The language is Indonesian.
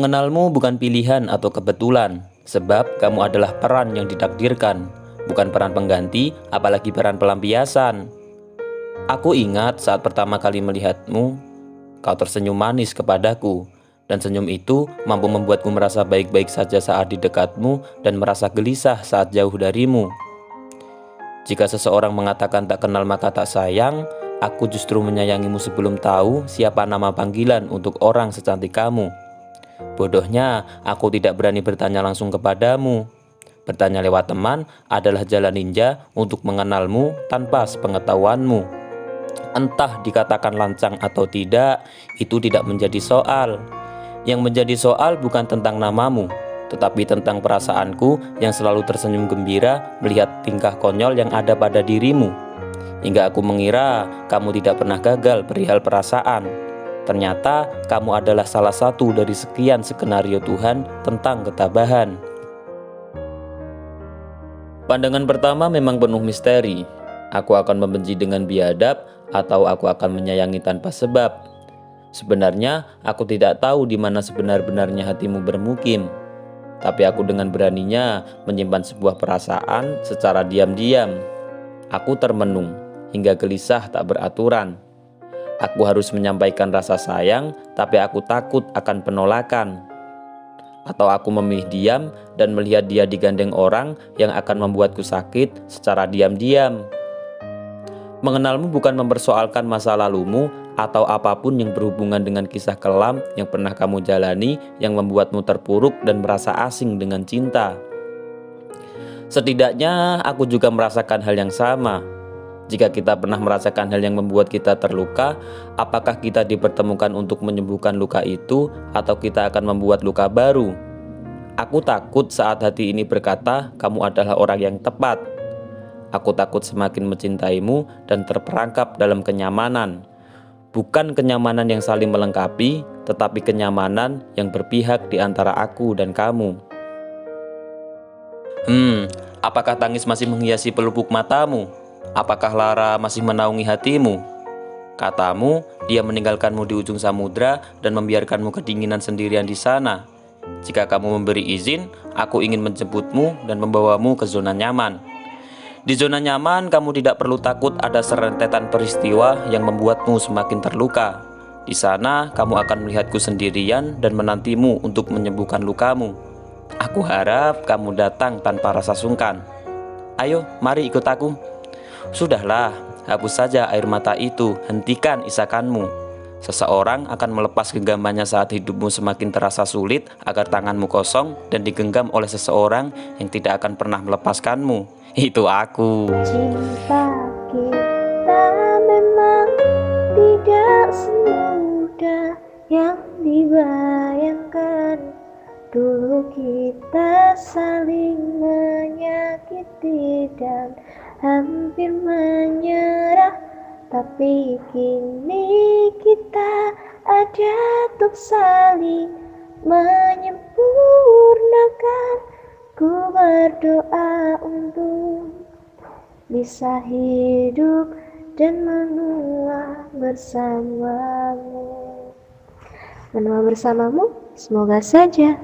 Mengenalmu bukan pilihan atau kebetulan, sebab kamu adalah peran yang ditakdirkan, bukan peran pengganti, apalagi peran pelampiasan. Aku ingat saat pertama kali melihatmu, kau tersenyum manis kepadaku, dan senyum itu mampu membuatku merasa baik-baik saja saat di dekatmu dan merasa gelisah saat jauh darimu. Jika seseorang mengatakan tak kenal maka tak sayang, aku justru menyayangimu sebelum tahu siapa nama panggilan untuk orang secantik kamu. Bodohnya, aku tidak berani bertanya langsung kepadamu. Bertanya lewat teman adalah jalan ninja untuk mengenalmu tanpa sepengetahuanmu. Entah dikatakan lancang atau tidak, itu tidak menjadi soal. Yang menjadi soal bukan tentang namamu, tetapi tentang perasaanku yang selalu tersenyum gembira melihat tingkah konyol yang ada pada dirimu. Hingga aku mengira kamu tidak pernah gagal perihal perasaan. Ternyata kamu adalah salah satu dari sekian skenario Tuhan tentang ketabahan. Pandangan pertama memang penuh misteri. Aku akan membenci dengan biadab atau aku akan menyayangi tanpa sebab. Sebenarnya aku tidak tahu di mana sebenar-benarnya hatimu bermukim. Tapi aku dengan beraninya menyimpan sebuah perasaan secara diam-diam. Aku termenung hingga gelisah tak beraturan. Aku harus menyampaikan rasa sayang, tapi aku takut akan penolakan. Atau aku memilih diam dan melihat dia digandeng orang yang akan membuatku sakit secara diam-diam. Mengenalmu bukan mempersoalkan masa lalumu atau apapun yang berhubungan dengan kisah kelam yang pernah kamu jalani yang membuatmu terpuruk dan merasa asing dengan cinta. Setidaknya aku juga merasakan hal yang sama. Jika kita pernah merasakan hal yang membuat kita terluka, apakah kita dipertemukan untuk menyembuhkan luka itu atau kita akan membuat luka baru? Aku takut saat hati ini berkata, kamu adalah orang yang tepat. Aku takut semakin mencintaimu dan terperangkap dalam kenyamanan. Bukan kenyamanan yang saling melengkapi, tetapi kenyamanan yang berpihak di antara aku dan kamu. Apakah tangis masih menghiasi pelupuk matamu? Apakah lara masih menaungi hatimu? Katamu, dia meninggalkanmu di ujung samudra dan membiarkanmu kedinginan sendirian di sana. Jika kamu memberi izin, aku ingin menjemputmu dan membawamu ke zona nyaman. Di zona nyaman, kamu tidak perlu takut ada serentetan peristiwa yang membuatmu semakin terluka. Di sana, kamu akan melihatku sendirian dan menantimu untuk menyembuhkan lukamu. Aku harap kamu datang tanpa rasa sungkan. Ayo, mari ikut aku. Sudahlah, hapus saja air mata itu, hentikan isakanmu. Seseorang akan melepas genggamannya saat hidupmu semakin terasa sulit agar tanganmu kosong dan digenggam oleh seseorang yang tidak akan pernah melepaskanmu. Itu aku. Cinta kita memang tidak semudah yang dibayangkan. Dulu kita saling menyakiti dan hampir menyerah, tapi kini kita ada untuk saling menyempurnakan. Ku berdoa untuk bisa hidup dan menua bersamamu. Menua bersamamu, semoga saja.